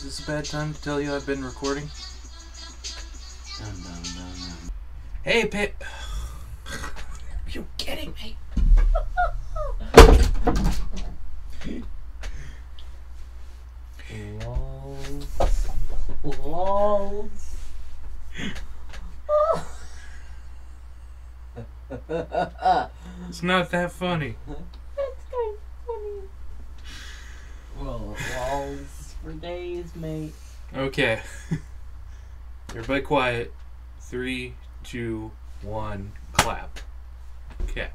this a bad time to tell you I've been recording? Hey, you kidding me? Lols. It's not that funny. That's kind of funny. Well, lols for days, mate. Okay. Everybody quiet. 3, 2, 1, clap. Okay.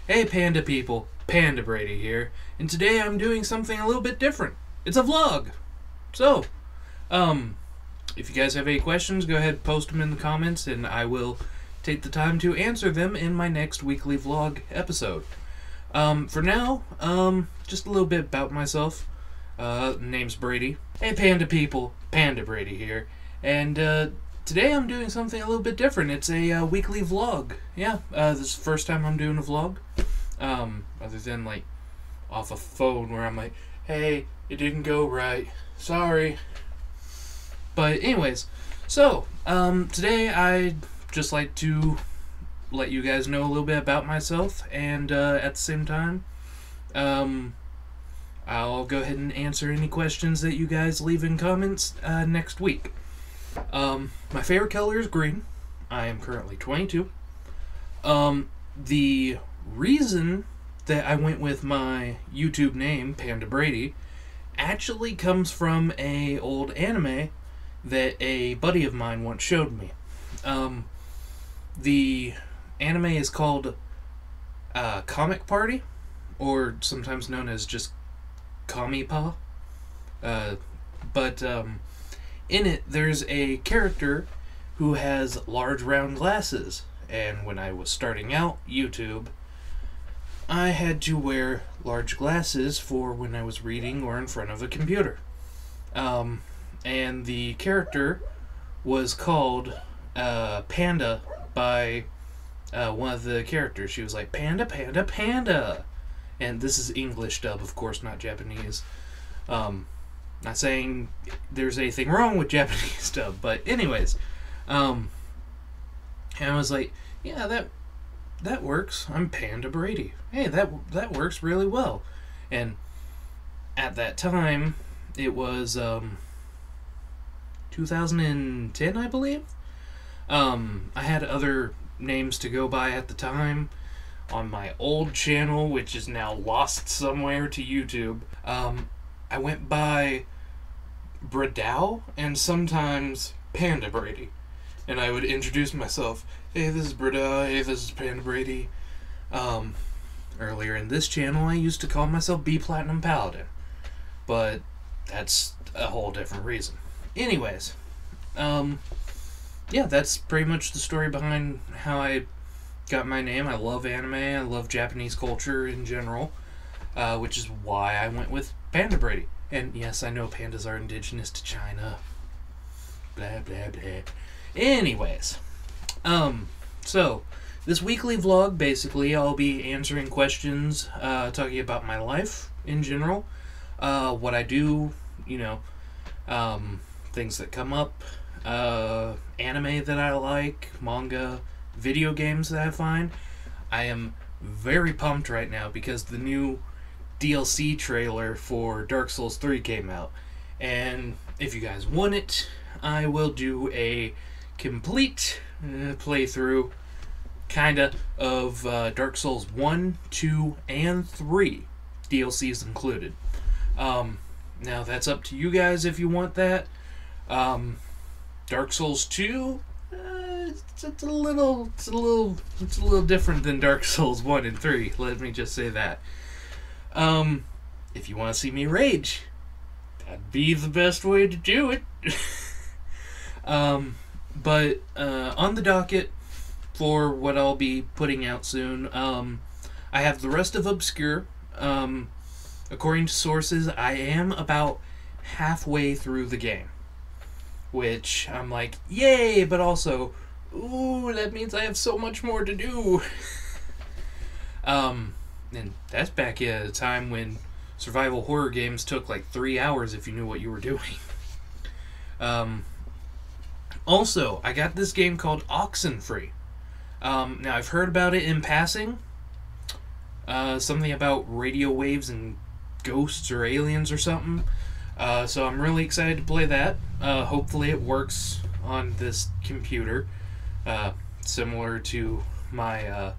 Hey, panda people. PandaBrady here. And today I'm doing something a little bit different. It's a vlog. So, if you guys have any questions, go ahead and post them in the comments, and I will take the time to answer them in my next weekly vlog episode. For now, just a little bit about myself. Name's Brady. Hey, panda people. PandaBrady here. And, today I'm doing something a little bit different. It's a weekly vlog. Yeah, this is the first time I'm doing a vlog. Other than, like, off a phone where I'm like, hey, it didn't go right. Sorry. But anyways, so, today I'd just like to let you guys know a little bit about myself, and, at the same time, I'll go ahead and answer any questions that you guys leave in comments, next week. My favorite color is green. I am currently 22. The reason that I went with my YouTube name, PandaBrady, actually comes from a old anime that a buddy of mine once showed me. The anime is called Comic Party, or sometimes known as just Kamipa. But in it, there's a character who has large round glasses, and when I was starting out YouTube, I had to wear large glasses for when I was reading or in front of a computer. And the character was called Panda by one of the characters. She was like, Panda, Panda, Panda! And this is English dub, of course, not Japanese. Not saying there's anything wrong with Japanese dub, but anyways. And I was like, yeah, that works. I'm PandaBrady. Hey, that works really well. And at that time, it was 2010, I believe. I had other names to go by at the time on my old channel, which is now lost somewhere to YouTube. I went by Bradao and sometimes PandaBrady, and I would introduce myself. Hey, this is Bradao. Hey, this is PandaBrady. Earlier in this channel, I used to call myself B Platinum Paladin, but that's a whole different reason. Anyways, yeah, that's pretty much the story behind how I got my name. I love anime. I love Japanese culture in general, which is why I went with PandaBrady. And yes, I know pandas are indigenous to China. Blah, blah, blah. Anyways, so this weekly vlog, basically, I'll be answering questions, talking about my life in general, what I do, you know, things that come up, anime that I like, manga, video games that I find. I am very pumped right now because the new DLC trailer for Dark Souls 3 came out, and if you guys want it, I will do a complete playthrough, kinda, of Dark Souls 1, 2, and 3, DLCs included. Now that's up to you guys if you want that. Dark Souls 2, it's a little different than Dark Souls 1 and 3. Let me just say that. If you want to see me rage, that'd be the best way to do it. But on the docket for what I'll be putting out soon, I have the rest of Obscure. According to sources, I am about halfway through the game, which I'm like, yay, but also, ooh, that means I have so much more to do. And that's back at a time when survival horror games took like 3 hours if you knew what you were doing. Also, I got this game called Oxenfree. Now, I've heard about it in passing. Something about radio waves and ghosts or aliens or something. So I'm really excited to play that. Hopefully it works on this computer. Similar to my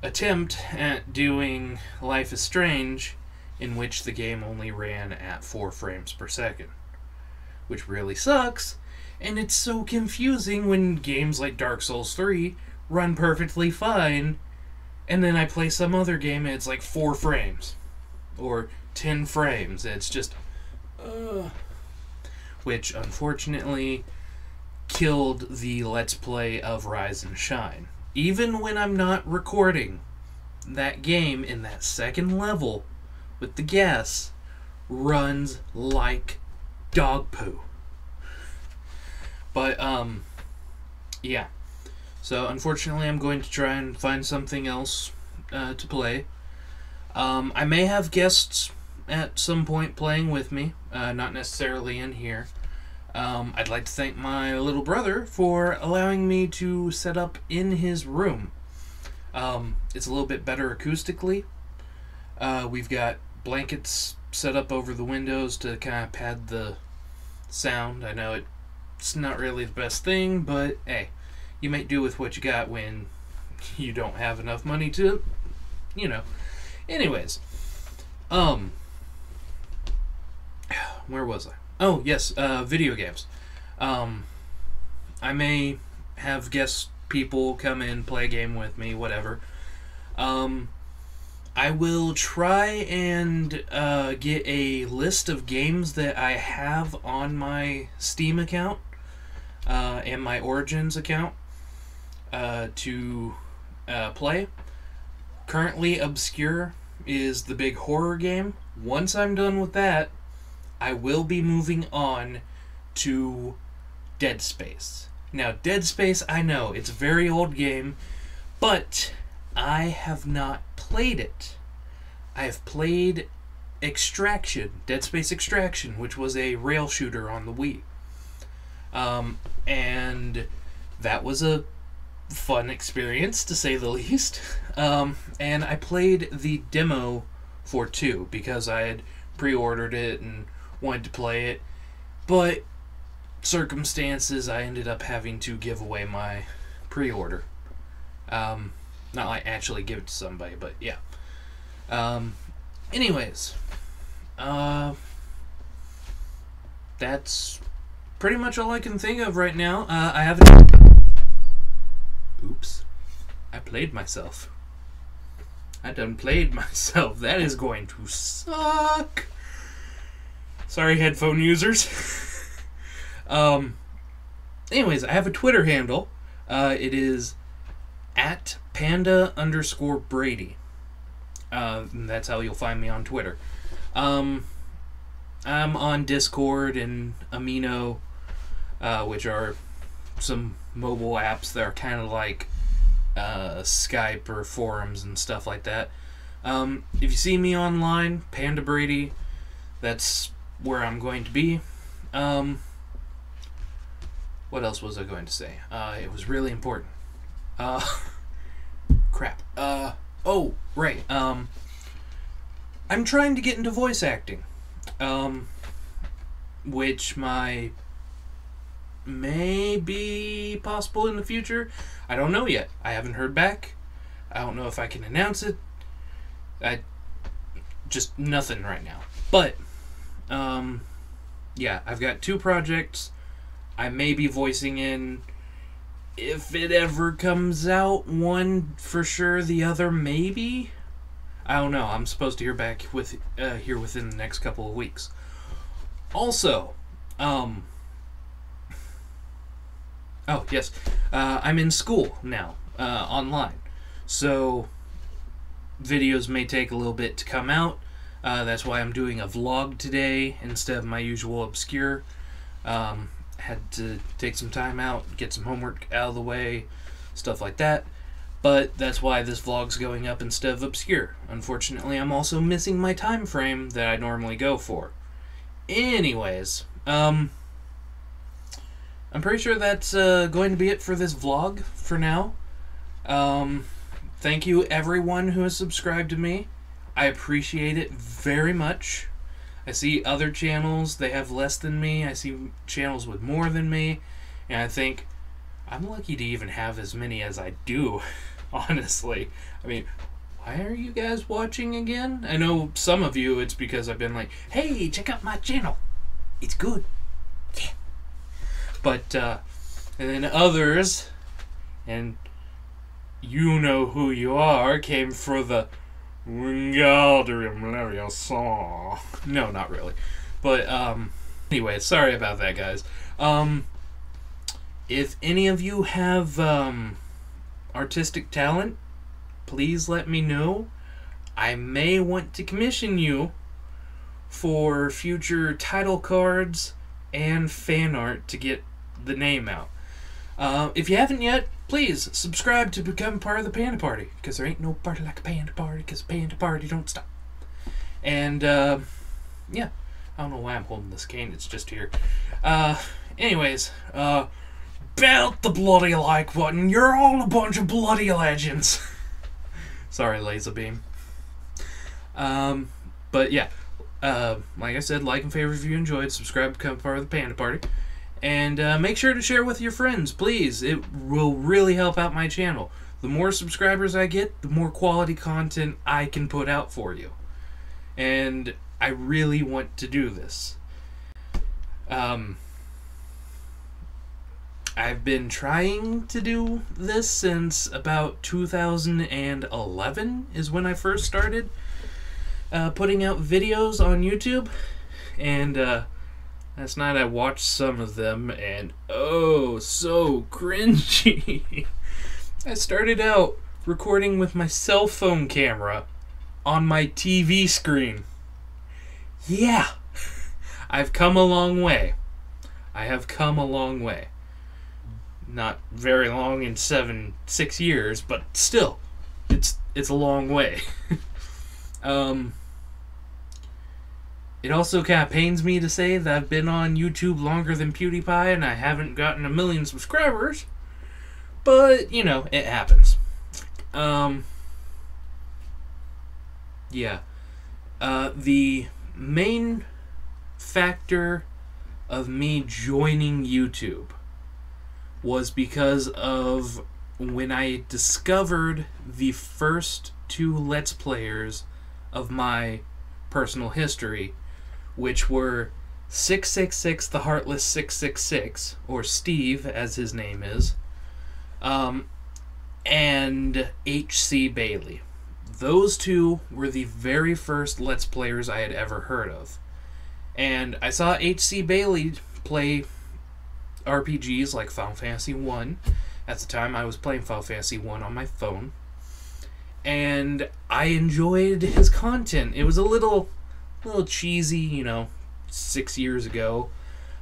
attempt at doing Life is Strange, in which the game only ran at 4 frames per second. Which really sucks, and it's so confusing when games like Dark Souls 3 run perfectly fine, and then I play some other game and it's like 4 frames. Or 10 frames. It's just... which, unfortunately, killed the Let's Play of Rise and Shine. Even when I'm not recording, that game in that second level with the gas runs like dog poo. But, yeah. So, unfortunately, I'm going to try and find something else to play. I may have guests at some point playing with me, not necessarily in here. I'd like to thank my little brother for allowing me to set up in his room. It's a little bit better acoustically. We've got blankets set up over the windows to kind of pad the sound. I know it's not really the best thing, but hey, you might do with what you got when you don't have enough money to, you know. Anyways, where was I? Oh, yes, video games. I may have guest people come in, play a game with me, whatever. I will try and get a list of games that I have on my Steam account and my Origins account to play. Currently, Obscure is the big horror game. Once I'm done with that, I will be moving on to Dead Space. Now, Dead Space, I know, it's a very old game, but I have not played it. I have played Extraction, Dead Space Extraction, which was a rail shooter on the Wii. And that was a fun experience, to say the least. And I played the demo for 2 because I had pre-ordered it and wanted to play it, but circumstances, I ended up having to give away my pre-order. Not like actually give it to somebody, but yeah. Anyways, that's pretty much all I can think of right now. I haven't... Oops. I played myself. I done played myself. That is going to suck. Sorry, headphone users. Anyways, I have a Twitter handle. It is at @Panda_Brady. That's how you'll find me on Twitter. I'm on Discord and Amino, which are some mobile apps that are kind of like Skype or forums and stuff like that. If you see me online, PandaBrady, that's where I'm going to be. What else was I going to say? It was really important. Crap. Oh, right. I'm trying to get into voice acting. Which may be possible in the future. I don't know yet. I haven't heard back. I don't know if I can announce it. Just nothing right now. But, yeah, I've got 2 projects. I may be voicing in, if it ever comes out, one for sure, the other maybe. I don't know. I'm supposed to hear back here within the next couple of weeks. Also, oh yes, I'm in school now, online. So videos may take a little bit to come out. That's why I'm doing a vlog today instead of my usual Obscure. Had to take some time out, get some homework out of the way, stuff like that. But that's why this vlog's going up instead of obscure. Unfortunately, I'm also missing my time frame that I normally go for. Anyways, I'm pretty sure that's going to be it for this vlog for now. Thank you everyone who has subscribed to me. I appreciate it very much. I see other channels, they have less than me. I see channels with more than me. And I think, I'm lucky to even have as many as I do, honestly. I mean, why are you guys watching again? I know some of you, it's because I've been like, hey, check out my channel. It's good. Yeah. But, and then others, and you know who you are, came for the Wingardium Leviosa. No, not really. But, anyway, sorry about that, guys. If any of you have, artistic talent, please let me know. I may want to commission you for future title cards and fan art to get the name out. If you haven't yet, please subscribe to become part of the Panda Party, because there ain't no party like a Panda Party, because Panda Party don't stop. And, yeah. I don't know why I'm holding this cane, it's just here. Anyways, belt the bloody like button. You're all a bunch of bloody legends. Sorry, laser beam. But yeah, like I said, like and favorite if you enjoyed, subscribe, become part of the Panda Party, and make sure to share with your friends, please. It will really help out my channel. The more subscribers I get, the more quality content I can put out for you, and I really want to do this. I've been trying to do this since about 2011 is when I first started putting out videos on YouTube. And last night I watched some of them, and oh, so cringy. I started out recording with my cell phone camera on my TV screen. Yeah, I've come a long way. I have come a long way. Not very long in 6 years, but still, it's a long way. It also kind of pains me to say that I've been on YouTube longer than PewDiePie and I haven't gotten 1 million subscribers, but, you know, it happens. Yeah. The main factor of me joining YouTube was because of when I discovered the first 2 Let's Players of my personal history, which were 666 the Heartless 666, or Steve as his name is, and H.C. Bailey. Those 2 were the very first Let's Players I had ever heard of. And I saw H.C. Bailey play RPGs like Final Fantasy 1. At the time, I was playing Final Fantasy 1 on my phone. And I enjoyed his content. It was a little cheesy, you know, 6 years ago.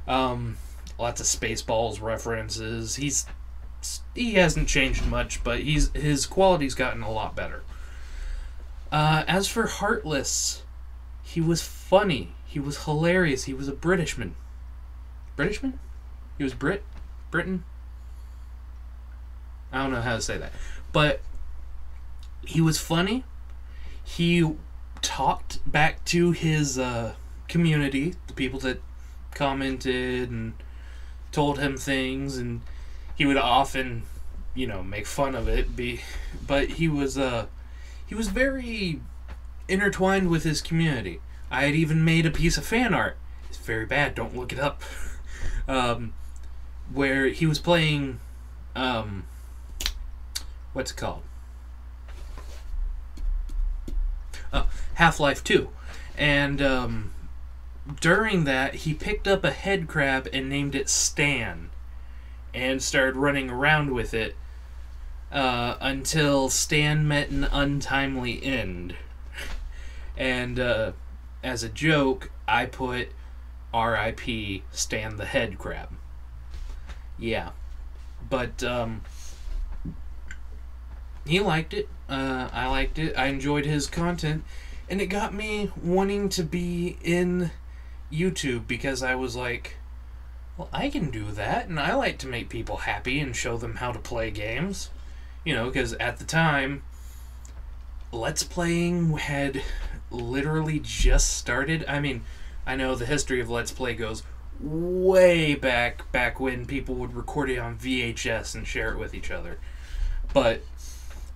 Lots of Spaceballs references. He hasn't changed much, but his quality's gotten a lot better. As for Heartless, he was funny. He was hilarious. He was a Britishman. Britishman? He was Britain? I don't know how to say that. But he was funny. He talked back to his community, the people that commented and told him things, and he would often, you know, make fun of it. But he was very intertwined with his community. I had even made a piece of fan art. It's very bad. Don't look it up. Where he was playing, what's it called? Half-Life 2. And during that, he picked up a head crab and named it Stan, and started running around with it until Stan met an untimely end. And as a joke, I put R.I.P. Stan the Head Crab. Yeah. But he liked it. I liked it. I enjoyed his content, and it got me wanting to be in YouTube because I was like, well, I can do that, and I like to make people happy and show them how to play games. You know, because at the time, Let's Playing had literally just started. I mean, I know the history of Let's Play goes way back when people would record it on VHS and share it with each other. But,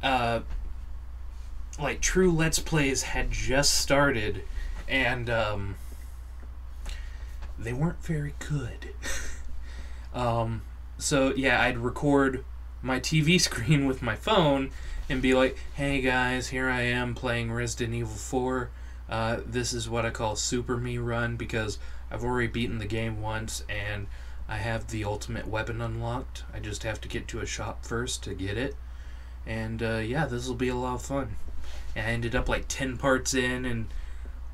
like, true Let's Plays had just started, and, they weren't very good. So, yeah, I'd record my TV screen with my phone and be like, hey guys, here I am playing Resident Evil 4. This is what I call Super Me Run because I've already beaten the game once and I have the ultimate weapon unlocked. I just have to get to a shop first to get it. And yeah, this will be a lot of fun. And I ended up like 10 parts in and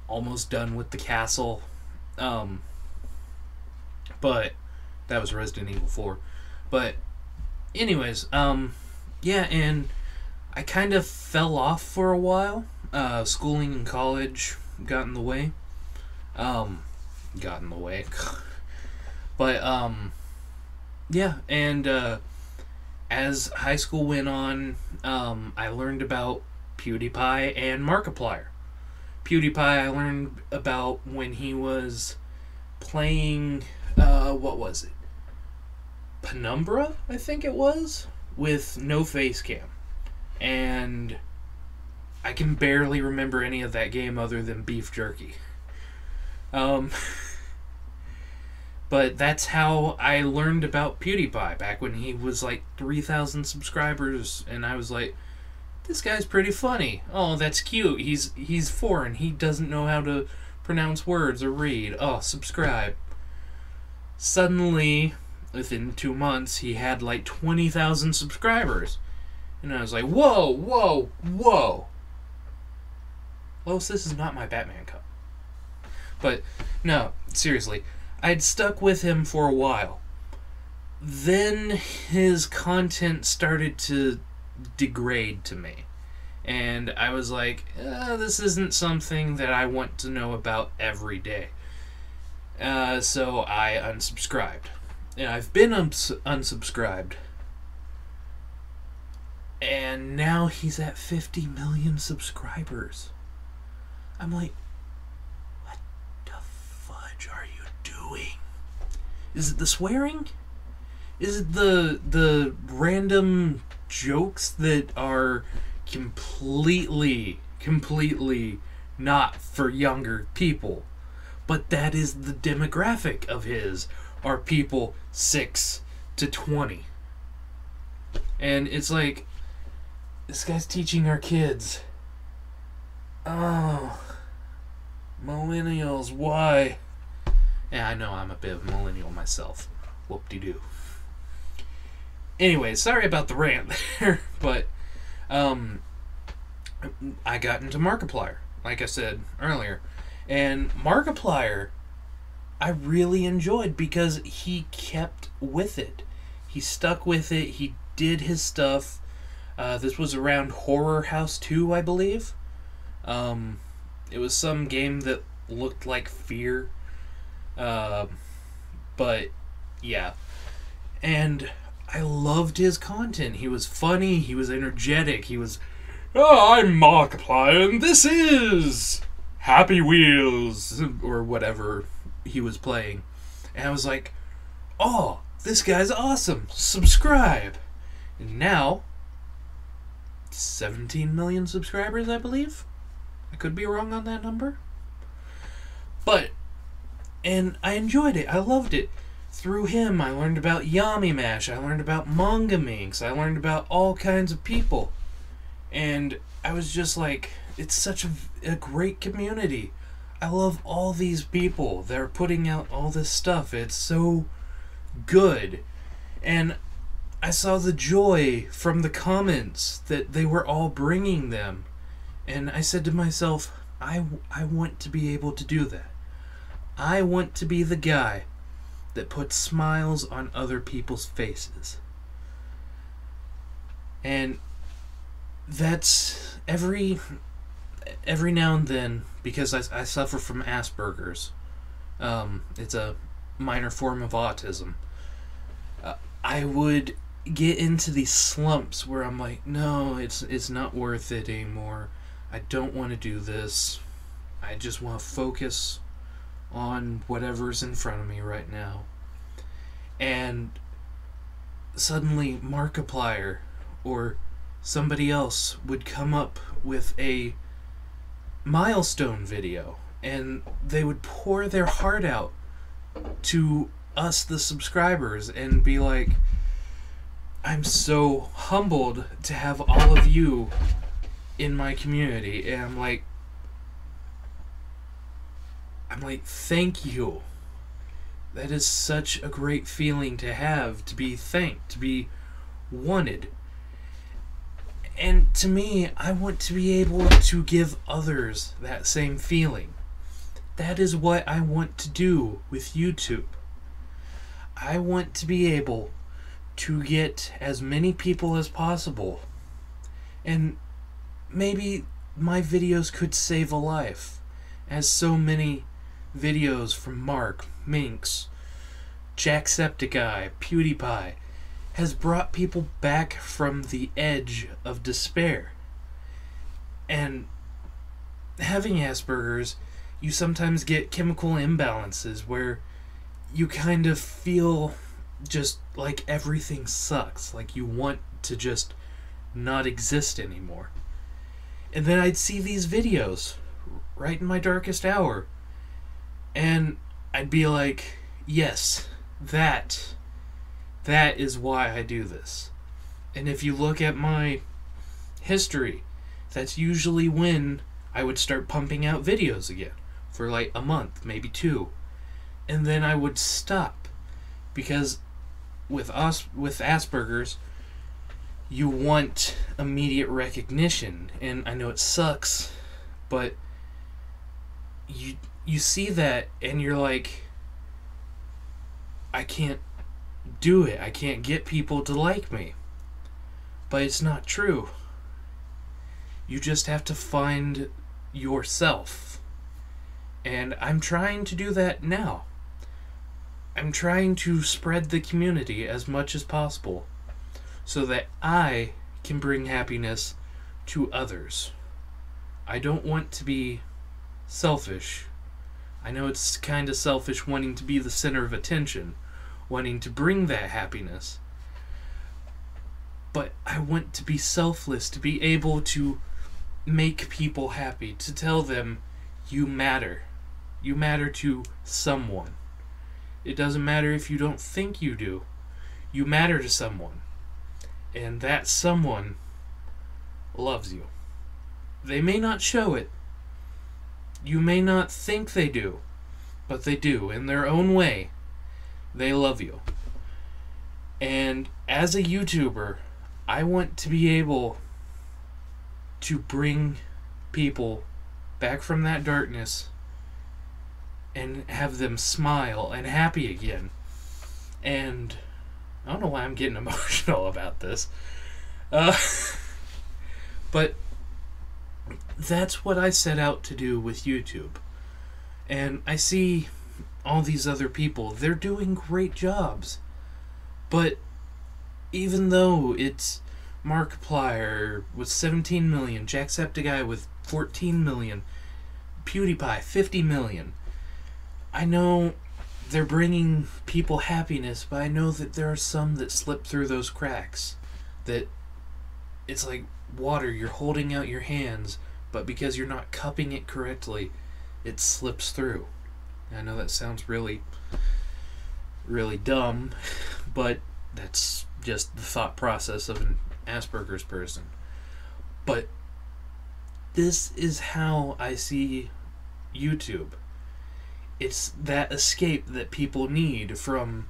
almost done with the castle. But that was Resident Evil 4. But anyways, yeah, and I kind of fell off for a while. Schooling and college got in the way. Got in the way. But, yeah, and, as high school went on, I learned about PewDiePie and Markiplier. PewDiePie I learned about when he was playing, what was it? Penumbra, I think it was, with no face cam. And I can barely remember any of that game other than beef jerky. But that's how I learned about PewDiePie back when he was like 3,000 subscribers, and I was like, this guy's pretty funny. Oh, that's cute. He's foreign. He doesn't know how to pronounce words or read. Oh, subscribe. Suddenly, within 2 months, he had like 20,000 subscribers. And I was like, whoa, whoa, whoa. Lois, this is not my Batman cup. But, no, seriously. I'd stuck with him for a while. Then his content started to degrade to me. And I was like, this isn't something that I want to know about every day. So I unsubscribed. And I've been unsubscribed. And now he's at 50 million subscribers. I'm like, what the fudge are you doing? Is it the swearing? Is it the random jokes that are completely not for younger people? But that is the demographic of his, are people 6 to 20. And it's like, this guy's teaching our kids. Oh, millennials, why? Yeah, I know I'm a bit of a millennial myself. Whoop-de-doo. Anyway, sorry about the rant there, but I got into Markiplier, like I said earlier. And Markiplier, I really enjoyed because he kept with it. He stuck with it. He did his stuff. This was around Horror House 2, I believe. It was some game that looked like Fear. But, yeah. And I loved his content. He was funny. He was energetic. He was, oh, I'm Markiplier, and this is Happy Wheels, or whatever he was playing. And I was like, oh, this guy's awesome. Subscribe. And now, 17 million subscribers, I believe. I could be wrong on that number. But, and I enjoyed it. I loved it. Through him, I learned about Yami Mash. I learned about Manga Minx. I learned about all kinds of people. And I was just like, it's such a great community. I love all these people that are putting out all this stuff. It's so good. And I saw the joy from the comments that they were all bringing them. And I said to myself, I want to be able to do that. I want to be the guy that puts smiles on other people's faces. And that's every now and then, because I suffer from Asperger's. It's a minor form of autism. I would get into these slumps where I'm like, no, it's not worth it anymore. I don't want to do this. I just want to focus on whatever's in front of me right now. And suddenly Markiplier or somebody else would come up with a milestone video, and they would pour their heart out to us, the subscribers, and be like, I'm so humbled to have all of you in my community. And I'm like, thank you. That is such a great feeling to have, to be thanked, to be wanted. And to me, I want to be able to give others that same feeling. That is what I want to do with YouTube. I want to be able to get as many people as possible. And maybe my videos could save a life, as so many videos from Mark, Minx, Jacksepticeye, PewDiePie has brought people back from the edge of despair. And having Asperger's, you sometimes get chemical imbalances where you kind of feel just like everything sucks, like you want to just not exist anymore. And then I'd see these videos right in my darkest hour, and I'd be like, yes, that is why I do this. And if you look at my history, that's usually when I would start pumping out videos again for like a month, maybe 2. And then I would stop, because with Asperger's, you want immediate recognition. And I know it sucks, but you see that and you're like, I can't do it. I can't get people to like me. But it's not true. You just have to find yourself. And I'm trying to do that now. I'm trying to spread the community as much as possible so that I can bring happiness to others. I don't want to be selfish. I know it's kind of selfish wanting to be the center of attention, wanting to bring that happiness. But I want to be selfless, to be able to make people happy, to tell them you matter. You matter to someone. It doesn't matter if you don't think you do. You matter to someone. And that someone loves you. They may not show it. You may not think they do. But they do. In their own way, they love you. And as a YouTuber, I want to be able to bring people back from that darkness and have them smile and happy again. And I don't know why I'm getting emotional about this. But that's what I set out to do with YouTube. And I see all these other people, they're doing great jobs. But even though it's Markiplier with 17 million, Jacksepticeye with 14 million, PewDiePie 50 million, I know they're bringing people happiness, but I know that there are some that slip through those cracks. That it's like water, you're holding out your hands, but because you're not cupping it correctly, it slips through. I know that sounds really, really dumb, but that's just the thought process of an Asperger's person. But this is how I see YouTube. It's that escape that people need from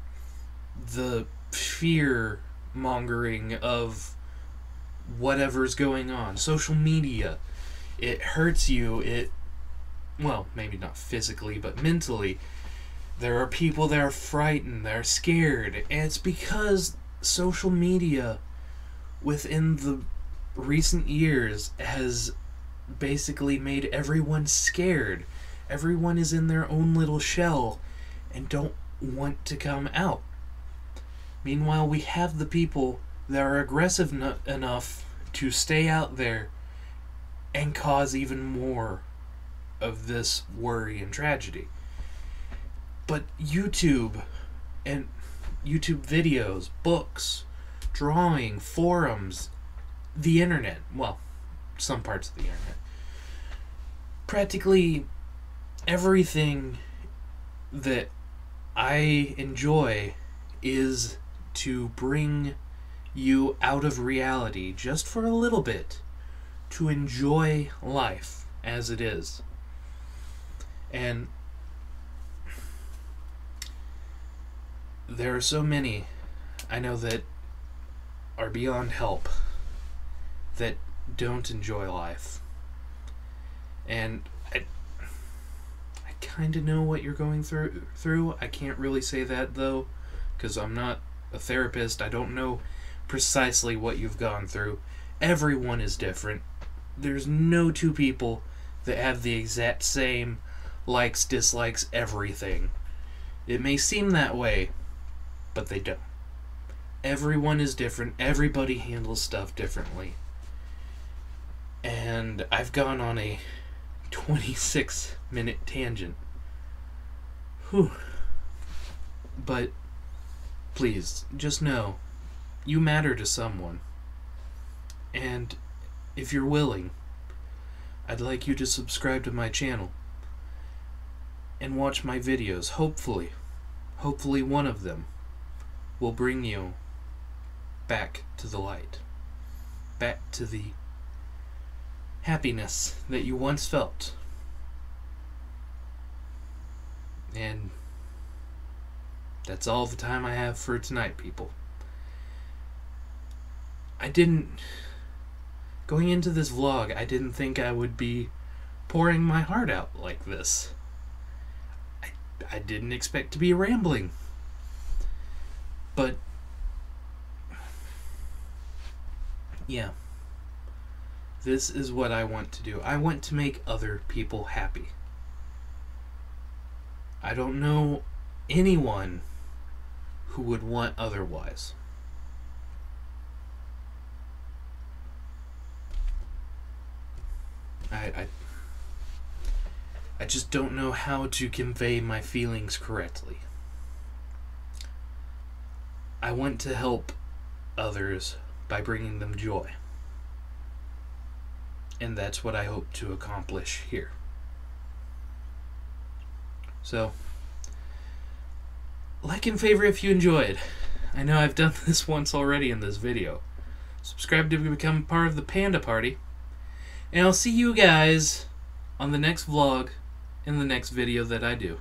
the fear mongering of whatever's going on. Social media, it hurts you. Well, maybe not physically, but mentally. There are people that are frightened, that are scared, and it's because social media within the recent years has basically made everyone scared. Everyone is in their own little shell and don't want to come out. Meanwhile, we have the people that are aggressive enough to stay out there and cause even more of this worry and tragedy. But YouTube and YouTube videos, books, drawing, forums, the internet, well, some parts of the internet, practically everything that I enjoy is to bring you out of reality just for a little bit, to enjoy life as it is. And there are so many I know that are beyond help, that don't enjoy life. And I kind of know what you're going through. I can't really say that, though, because I'm not a therapist. I don't know precisely what you've gone through. Everyone is different. There's no two people that have the exact same likes, dislikes, everything. It may seem that way, but they don't. Everyone is different. Everybody handles stuff differently. And I've gone on a 26-minute tangent. Whew. But please, just know, you matter to someone. And if you're willing, I'd like you to subscribe to my channel and watch my videos. Hopefully one of them will bring you back to the light, back to the happiness that you once felt. And that's all the time I have for tonight, people. Going into this vlog, I didn't think I would be pouring my heart out like this. I didn't expect to be rambling. But yeah, this is what I want to do. I want to make other people happy. I don't know anyone who would want otherwise. I just don't know how to convey my feelings correctly. I want to help others by bringing them joy. And that's what I hope to accomplish here. So, like and favorite if you enjoyed. I know I've done this once already in this video. Subscribe to become part of the Panda Party. And I'll see you guys on the next vlog in the next video that I do.